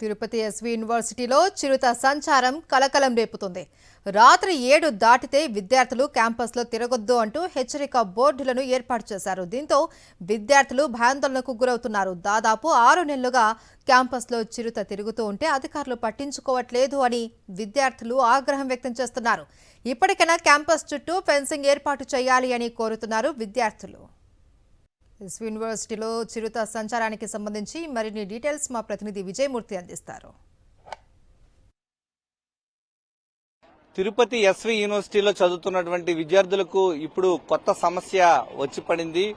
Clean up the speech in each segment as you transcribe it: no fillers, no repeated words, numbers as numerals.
Tirupati SV యూనివర్సిటీలో చిరుత సంచారం కలకలం రేపుతుంది. రాత్రి 7 దాటితే విద్యార్థులు క్యాంపస్లో తిరగొద్దు అంటూ హెచ్చరిక బోర్డులను ఏర్పాటు చేశారు. దీంతో విద్యార్థులు భయాందోళనకు గురవుతున్నారు. దాదాపు 6 నెలలుగా క్యాంపస్లో చిరుత తిరుగుతూ ఉంటే అధికారులు పట్టించుకోవట్లేదు అని విద్యార్థులు ఆగ్రహం వ్యక్తం చేస్తున్నారు. ఇప్పటికైనా క్యాంపస్ చుట్టూ ఫెన్సింగ్ ఏర్పాటు చేయాలి అని కోరుతున్నారు విద్యార్థులు. ఎస్వి యూనివర్సిటీలో చిరుత సంచారానికి సంబంధించి మరిన్ని డీటెయిల్స్ మా ప్రతినిధి విజయమూర్తి అందిస్తారు. తిరుపతి ఎస్వి యూనివర్సిటీలో చదువుతున్నటువంటి విద్యార్థులకు ఇప్పుడు కొత్త సమస్య వచ్చి పడింది.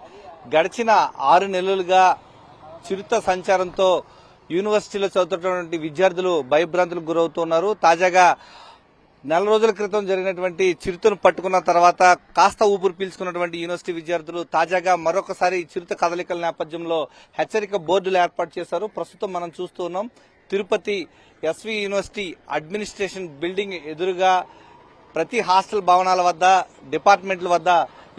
గడిచిన 6 నెలలుగా చిరుత సంచారంతో యూనివర్సిటీలో చదువుతున్నటువంటి విద్యార్థులు భయభ్రాంతులకు గురవుతున్నారు. తాజాగా నెల రోజుల క్రితం జరిగినటువంటి చిరుతను పట్టుకున్న తర్వాత కాస్త ఊపిరి పీల్చుకున్నటువంటి యూనివర్సిటీ విద్యార్థులు తాజాగా మరొకసారి చిరుత కదలికల నేపథ్యంలో హెచ్చరిక బోర్డులు ఏర్పాటు చేశారు. ప్రస్తుతం మనం చూస్తున్నాం Tirupati SV university administration building ఎదురుగా ప్రతి హాస్టల్ భవనాల వద్ద డిపార్ట్మెంట్ల వద్ద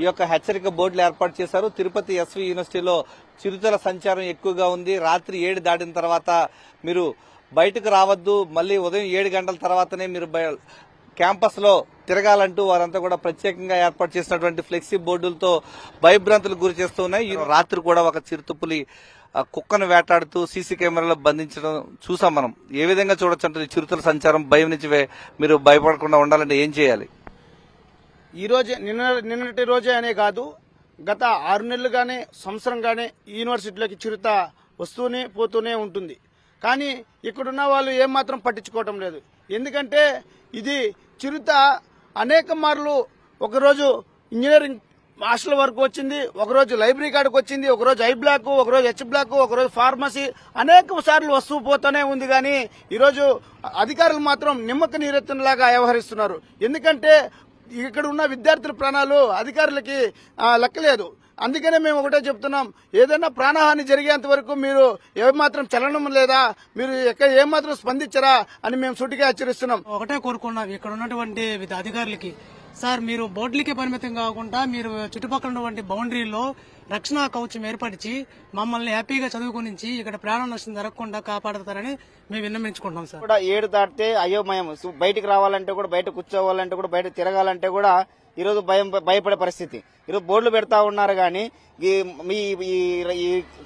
ఈ యొక్క హెచ్చరిక బోర్డులు ఏర్పాటు చేశారు. తిరుపతి ఎస్వి యూనివర్సిటీలో చిరుతల సంచారం ఎక్కువగా ఉంది. రాత్రి 7 దాటిన తర్వాత మీరు బయటకు రావద్దు, మళ్ళీ ఉదయం 7 గంటల తర్వాతనే మీరు క్యాంపస్ లో తిరగాలంటూ వారంతా కూడా ప్రత్యేకంగా ఏర్పాటు చేసినటువంటి ఫ్లెక్సీ బోర్డులతో భయభ్రాంతులకు గురి చేస్తున్నాయి. రాత్రి కూడా ఒక చిరుతపులి కుక్కను వేటాడుతూ సీసీ కెమెరాలో బంధించడం చూసాం మనం. ఏ విధంగా చూడొచ్చు అంటే చిరుతల సంచారం భయం నుంచి మీరు భయపడకుండా ఉండాలంటే ఏం చేయాలి? ఈ రోజే నిన్నటి రోజే అనే కాదు, గత 6 నెలలుగానే సంవత్సరంగానే యూనివర్సిటీలోకి చిరుత వస్తూనే పోతూనే ఉంటుంది. కానీ ఇక్కడున్న వాళ్ళు ఏమాత్రం పట్టించుకోవటం లేదు. ఎందుకంటే ఇది చిరుత అనేక మార్లు ఒకరోజు ఇంజనీరింగ్ హాస్టల్ వరకు వచ్చింది, ఒకరోజు లైబ్రరీ కాడికి వచ్చింది, ఒకరోజు ఐ బ్లాక్, ఒకరోజు హెచ్ బ్లాక్, ఒకరోజు ఫార్మసీ, అనేక సార్లు వస్తూ పోతూనే ఉంది. కానీ ఈరోజు అధికారులు మాత్రం నిమ్మక నీరెత్తునలాగా వ్యవహరిస్తున్నారు. ఎందుకంటే ఇక్కడ ఉన్న విద్యార్థుల ప్రాణాలు అధికారులకి లెక్కలేదు. అందుకనే మేము ఒకటే చెప్తున్నాం, ఏదైనా ప్రాణహాని జరిగేంత వరకు మీరు ఏమాత్రం చలనం లేదా, మీరు ఏమాత్రం స్పందించరా అని మేము సూటిగా హెచ్చరిస్తున్నాం. ఒకటే కోరుకున్నాం ఇక్కడ ఉన్నటువంటి అధికారులకి, సార్ మీరు బోర్డులకే పరిమితం కాకుండా మీరు చుట్టుపక్కల ఉన్నటువంటి బౌండరీలో రక్షణ కవచం ఏర్పరిచి మమ్మల్ని హ్యాపీగా చదువుకునించి ఇక్కడ ప్రాణ నష్టం జరగకుండా కాపాడతారని మేము విన్నవించుకుంటాం సార్. కూడా 7 దాటితే అయోమయం, బయటికి రావాలంటే కూడా, బయట కూర్చోవాలంటే కూడా, బయట తిరగాలంటే కూడా ఈరోజు భయపడే పరిస్థితి. ఈరోజు బోర్డులు పెడతా ఉన్నారు. కానీ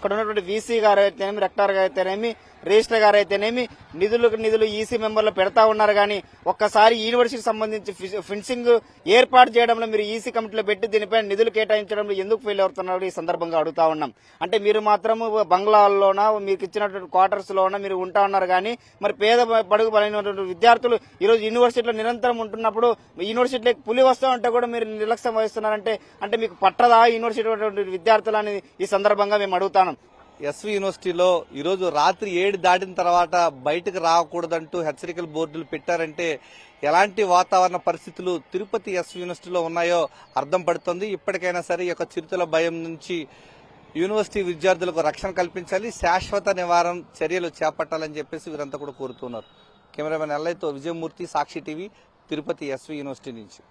ఇక్కడ ఉన్నటువంటి వీసీ గారు అయితేనేమి, రెక్టార్ గారు అయితేనేమి, రిజిస్టర్ గారు అయితేనేమి నిధులు ఈసీ మెంబర్లు పెడతా ఉన్నారు. కానీ ఒక్కసారి యూనివర్సిటీకి సంబంధించి ఫెన్సింగ్ ఏర్పాటు చేయడంలో మీరు ఈసీ కమిటీలో పెట్టి దీనిపై నిధులు కేటాయించడంలో ఎందుకు ఫెయిల్ అవుతున్నారు ఈ సందర్భంగా అడుగుతా ఉన్నాం. అంటే మీరు మాత్రం బంగ్లాల్లోనా మీకు ఇచ్చినటువంటి క్వార్టర్స్ లోనా మీరు ఉంటా ఉన్నారు. కానీ మరి పేద బడుగు బలైనటువంటి విద్యార్థులు ఈరోజు యూనివర్సిటీలో నిరంతరం ఉంటున్నప్పుడు యూనివర్సిటీలోకి పులి వస్తా ఉంటే కూడా మీరు నిర్లక్ష్యం వహిస్తున్నారంటే అంటే మీకు పట్టదా యూనివర్సిటీ విద్యార్థులని ఈ సందర్భంగా మేము అడుగుతాం. ఎస్వి యూనివర్సిటీలో ఈరోజు రాత్రి 7 దాటిన తర్వాత బయటకు రాకూడదంటూ హెచ్చరికల బోర్డులు పెట్టారంటే ఎలాంటి వాతావరణ పరిస్థితులు తిరుపతి ఎస్వి యూనివర్సిటీలో ఉన్నాయో అర్థం పడుతుంది. ఇప్పటికైనా సరే ఈ యొక్క చిరుతల భయం నుంచి యూనివర్సిటీ విద్యార్థులకు రక్షణ కల్పించాలి, శాశ్వత నివారణ చర్యలు చేపట్టాలని చెప్పేసి వీరంతా కూడా కోరుతున్నారు. కెమెరామెన్ ఎల్లయ్యతో విజయమూర్తి, సాక్షి టీవీ, తిరుపతి ఎస్వి యూనివర్సిటీ నుంచి.